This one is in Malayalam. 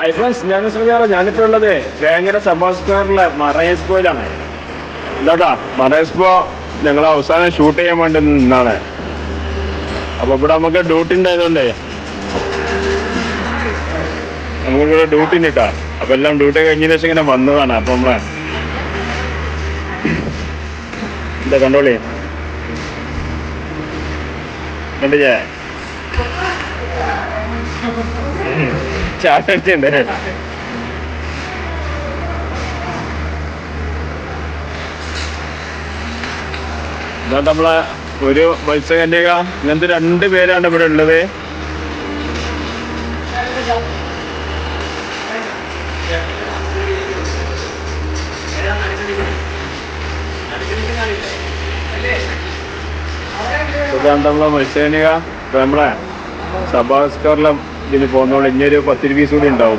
ഫ്രണ്ട്സ് ഞാൻ ശ്രദ്ധിക്കാറോ ഞാനിപ്പോ ഉള്ളത് വേങ്ങര സഭാ സ്ക്വയറിലെ മറൈസ്പോയിലാണ്. എന്താട്ടാ മറൈസ്പോ ഞങ്ങൾ അവസാനം ഷൂട്ട് ചെയ്യാൻ വേണ്ടി നിന്നാണ്. അപ്പൊ ഇവിടെ നമുക്ക് ഡ്യൂട്ടി ഉണ്ടായതുകൊണ്ടേ നമുക്കിവിടെ ഡ്യൂട്ടി ഉണ്ട്. അപ്പൊ എല്ലാം ഡ്യൂട്ടി കഴിഞ്ഞതിന് ശേഷം ഇങ്ങനെ വന്നതാണ്. അപ്പൊ നമ്മളെ എന്താ കണ്ടോളി കണ്ടില്ലേ ചാട്ടടിച്ചുണ്ട്. എന്താ നമ്മളെ ഒരു മത്സ്യകന്യക ഇങ്ങനത്തെ 2 പേരാണ് ഇവിടെ ഉള്ളത്. ഇതാണ് നമ്മളെ മത്സ്യകന്യക. ഇപ്പൊ നമ്മളെ സഭാസ്കറിലെ ഇതിന് പോകുന്നോളൂ. ഇനിയൊരു 10 പീസ് കൂടി ഉണ്ടാവും.